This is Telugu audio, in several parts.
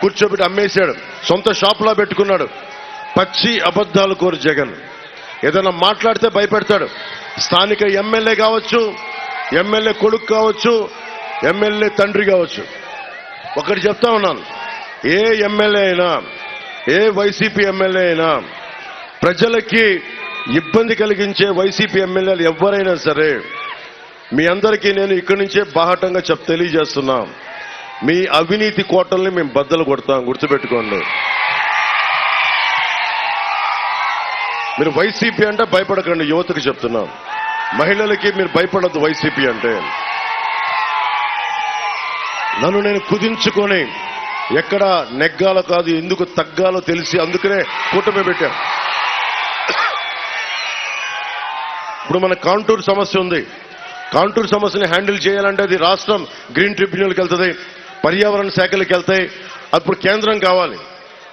కూర్చోబెట్టి అమ్మేశాడు, సొంత షాపులా పెట్టుకున్నాడు. పచ్చి అబద్ధాలు కోరు జగన్. ఏదైనా మాట్లాడితే భయపెడతాడు. స్థానిక ఎమ్మెల్యే కావచ్చు, ఎమ్మెల్యే కొడుకు కావచ్చు, ఎమ్మెల్యే తండ్రి కావచ్చు. ఒకటి చెప్తా ఉన్నాను, ఏ ఎమ్మెల్యే అయినా, ఏ వైసీపీ ఎమ్మెల్యే అయినా, ప్రజలకి ఇబ్బంది కలిగించే వైసీపీ ఎమ్మెల్యేలు ఎవరైనా సరే, మీ అందరికీ నేను ఇక్కడి నుంచే బాహటంగా తెలియజేస్తున్నా, మీ అవినీతి కోటల్ని మేము బద్దలు కొడతాం, గుర్తుపెట్టుకోండి. మీరు వైసీపీ అంటే భయపడకండి, యువతకు చెప్తున్నాం. మహిళలకి మీరు భయపడద్దు వైసీపీ అంటే. నన్ను నేను కుదించుకొని ఎక్కడ నెగ్గాలో కాదు, ఎందుకు తగ్గాలో తెలిసి అందుకనే కూటమి పెట్టాం. ఇప్పుడు మన కాంటూర్ సమస్య ఉంది. కాంటూర్ సమస్యని హ్యాండిల్ చేయాలంటే అది రాష్ట్రం గ్రీన్ ట్రిబ్యునల్కి వెళ్తుంది, పర్యావరణ శాఖలకు వెళ్తాయి, అప్పుడు కేంద్రం కావాలి.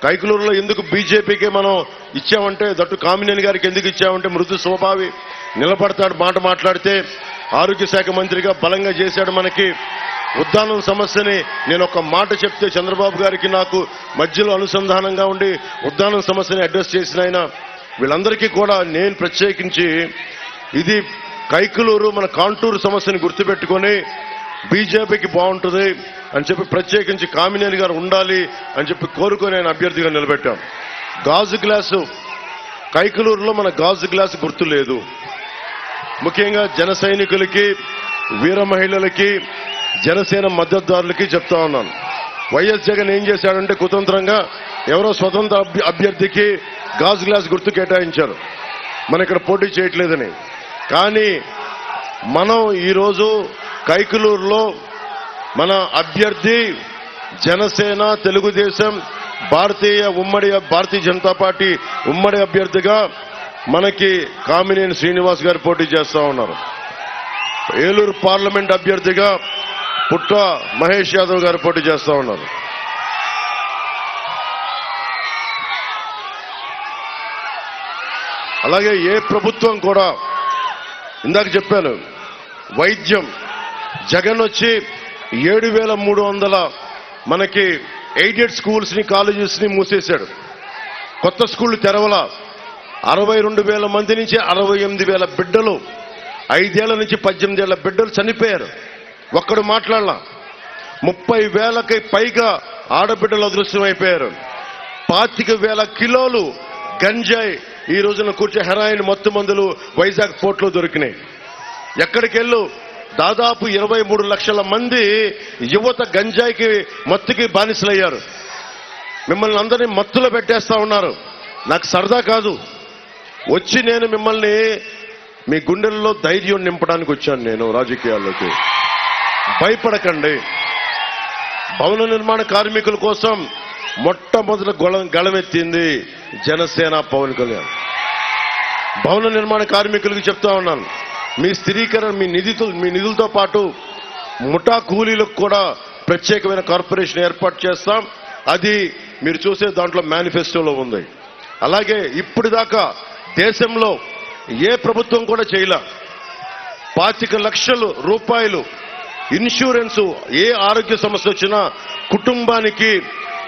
కైకలూరులో ఎందుకు బీజేపీకి మనం ఇచ్చామంటే, దట్టు కామినేని గారికి ఎందుకు ఇచ్చామంటే, మృదు స్వభావి, నిలబడతాడు, మాట మాట్లాడితే. ఆరోగ్య శాఖ మంత్రిగా బలంగా చేశాడు మనకి. ఉద్దానం సమస్యని నేను ఒక మాట చెప్తే చంద్రబాబు గారికి నాకు మధ్యలో అనుసంధానంగా ఉండి ఉద్దానం సమస్యని అడ్రస్ చేసిన ఆయన. వీళ్ళందరికీ కూడా నేను ప్రత్యేకించి ఇది కైకలూరు మన కాంటూరు సమస్యని గుర్తుపెట్టుకొని బీజేపీకి బాగుంటుంది అని చెప్పి ప్రత్యేకించి కామినేని గారు ఉండాలి అని చెప్పి కోరుకొని ఆయన అభ్యర్థిగా నిలబెట్టాం. గాజు గ్లాసు, కైకలూరులో మన గాజు గ్లాసు గుర్తు లేదు. ముఖ్యంగా జన సైనికులకి, వీర మహిళలకి, జనసేన మద్దతుదారులకి చెప్తా ఉన్నాను. వైఎస్ జగన్ ఏం చేశాడంటే, కుతంత్రంగా ఎవరో స్వతంత్ర అభ్యర్థికి గాజు గ్లాస్ గుర్తు కేటాయించారు, మన ఇక్కడ పోటీ చేయట్లేదని. కానీ మనం ఈరోజు కైకలూరులో మన అభ్యర్థి జనసేన, తెలుగుదేశం, భారతీయ జనతా పార్టీ ఉమ్మడి అభ్యర్థిగా మనకి కామినేని శ్రీనివాస్ గారు పోటీ చేస్తా ఉన్నారు. ఏలూరు పార్లమెంట్ అభ్యర్థిగా పుట్ట మహేష్ యాదవ్ గారు పోటీ చేస్తా ఉన్నారు. అలాగే ఏ ప్రభుత్వం కూడా, ఇందాక చెప్పాను, వైద్యం జగన్ వచ్చి 7,300 మనకి ఎయిడెడ్ స్కూల్స్ ని, కాలేజెస్ ని మూసేశాడు. కొత్త స్కూళ్లు తెరవల. 62,000 మంది నుంచి 68,000 బిడ్డలు, 5 ఏళ్ల నుంచి 18 ఏళ్ల బిడ్డలు చనిపోయారు. ఒక్కడు మాట్లాడాల. 30,000కి పైగా ఆడబిడ్డలు అదృశ్యమైపోయారు. 25,000 కిలోలు గంజాయి ఈ రోజున కూర్చో హెరాయిన్ మత్తు మందులు వైజాగ్ పోర్ట్లో దొరికినాయి. ఎక్కడికెళ్ళు దాదాపు 23 లక్షల మంది యువత గంజాయికి, మత్తుకి బానిసలయ్యారు. మిమ్మల్ని అందరినీ మత్తులో పెట్టేస్తా ఉన్నారు. నాకు సరదా కాదు, వచ్చి నేను మిమ్మల్ని మీ గుండెల్లో ధైర్యం నింపడానికి వచ్చాను నేను రాజకీయాల్లోకి. భయపడకండి. భవన నిర్మాణ కార్మికుల కోసం మొట్టమొదటి గళమెత్తింది జనసేన, పవన్ కళ్యాణ్. భవన నిర్మాణ కార్మికులకు చెప్తా ఉన్నాను, మీ స్థిరీకరణ, మీ నిధులతో పాటు ముఠా కూలీలకు కూడా ప్రత్యేకమైన కార్పొరేషన్ ఏర్పాటు చేస్తాం. అది మీరు చూసే దాంట్లో మేనిఫెస్టోలో ఉంది. అలాగే ఇప్పుడు దాకా దేశంలో ఏ ప్రభుత్వం కూడా చేయలే. 25 లక్షల రూపాయలు ఇన్సూరెన్స్, ఏ ఆరోగ్య సమస్య వచ్చినా కుటుంబానికి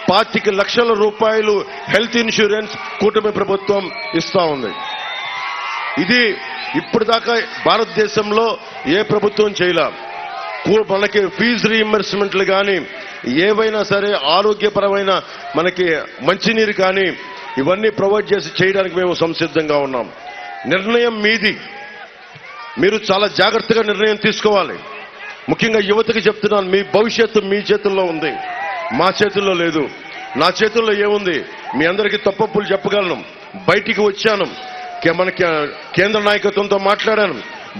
25 లక్షల రూపాయలు హెల్త్ ఇన్సూరెన్స్ కూటమి ప్రభుత్వం ఇస్తా ఉంది. ఇది ఇప్పుడు దాకా భారతదేశంలో ఏ ప్రభుత్వం చేయలే. మనకి ఫీజు రీయింబర్స్మెంట్లు కానీ, ఏవైనా సరే ఆరోగ్యపరమైన మనకి మంచినీరు కానీ, ఇవన్నీ ప్రొవైడ్ చేసి చేయడానికి మేము సంసిద్ధంగా ఉన్నాం. నిర్ణయం మీది. మీరు చాలా జాగ్రత్తగా నిర్ణయం తీసుకోవాలి. ముఖ్యంగా యువతకి చెప్తున్నాను, మీ భవిష్యత్తు మీ చేతుల్లో ఉంది, మా చేతుల్లో లేదు. నా చేతుల్లో ఏముంది? మీ అందరికీ తప్పప్పులు చెప్పగలను. బయటికి వచ్చాను, మనకి కేంద్ర నాయకత్వంతో మాట్లాడాను,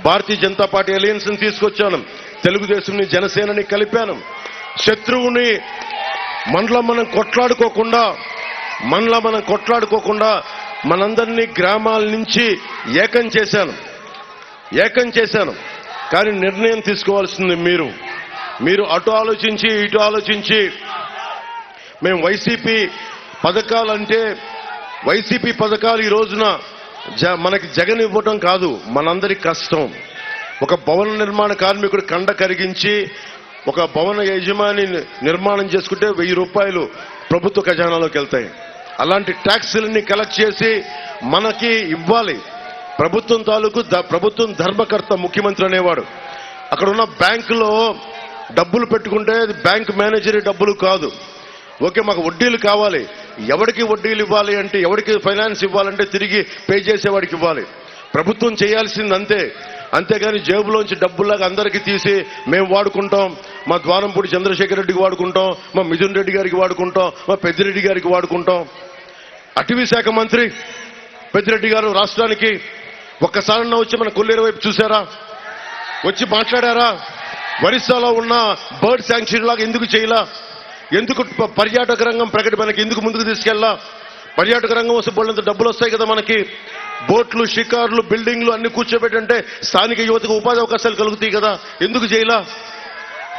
భారతీయ జనతా పార్టీ అలయన్స్ ని తీసుకొచ్చాను, తెలుగుదేశంని, జనసేనని కలిపాను. శత్రువుని మనలో మనం కొట్లాడుకోకుండా మనందరినీ గ్రామాల నుంచి ఏకం చేశాను. కానీ నిర్ణయం తీసుకోవాల్సింది మీరు అటు ఆలోచించి ఇటు ఆలోచించి మేము వైసీపీ పథకాలు ఈ రోజున మనకి జగన్ ఇవ్వటం కాదు, మనందరి కష్టం. ఒక భవన నిర్మాణ కార్మికుడు కండ కరిగించి ఒక భవన యజమాని నిర్మాణం చేసుకుంటే 1000 రూపాయలు ప్రభుత్వ ఖజానాలోకి వెళ్తాయి. అలాంటి ట్యాక్సులన్నీ కలెక్ట్ చేసి మనకి ఇవ్వాలి. ప్రభుత్వం తాలూకు ప్రభుత్వం ధర్మకర్త ముఖ్యమంత్రి అనేవాడు. అక్కడ ఉన్న బ్యాంకులో డబ్బులు పెట్టుకుంటే అది బ్యాంక్ మేనేజర్ డబ్బులు కాదు. ఓకే, మాకు వడ్డీలు కావాలి. ఎవరికి వడ్డీలు ఇవ్వాలి అంటే, ఎవరికి ఫైనాన్స్ ఇవ్వాలంటే తిరిగి పే చేసేవాడికి ఇవ్వాలి. ప్రభుత్వం చేయాల్సింది అంతే. అంతేగాని జేబులోంచి డబ్బుల్లాగా అందరికీ తీసి మేము వాడుకుంటాం, మా ద్వారంపూడి చంద్రశేఖర్ రెడ్డికి వాడుకుంటాం, మా మిథున్ రెడ్డి గారికి వాడుకుంటాం, మా పెద్దిరెడ్డి గారికి వాడుకుంటాం. అటవీ శాఖ మంత్రి పెద్దిరెడ్డి గారు రాష్ట్రానికి ఒక్కసారన్నా వచ్చి మన కొల్లేరు వైపు చూశారా? వచ్చి మాట్లాడారా? ఒరిస్సాలో ఉన్న బర్డ్ శాంక్చురీ లాగా ఎందుకు చేయలా? ఎందుకు పర్యాటక రంగం మనకి ఎందుకు ముందుకు తీసుకెళ్ళా? పర్యాటక రంగం వస్తే బోళ్ళంత డబ్బులు వస్తాయి కదా మనకి. బోట్లు, షికార్లు, బిల్డింగ్లు అన్ని కూర్చోబెట్టంటే స్థానిక యువతకు ఉపాధి అవకాశాలు కలుగుతాయి కదా, ఎందుకు చేయలా?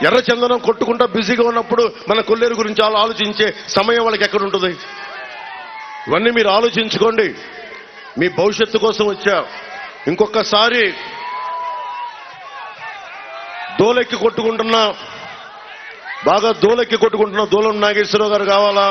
ఎర్రచందనం కొట్టుకుంటా బిజీగా ఉన్నప్పుడు మన కొల్లేరు గురించి ఆలోచించే సమయం వాళ్ళకి ఎక్కడ ఉంటుంది? ఇవన్నీ మీరు ఆలోచించుకోండి. మీ భవిష్యత్తు కోసం వచ్చా. ఇంకొకసారి బాగా దోలెక్కి కొట్టుకుంటున్న దూలం నాగేశ్వరరావు గారు కావాలా?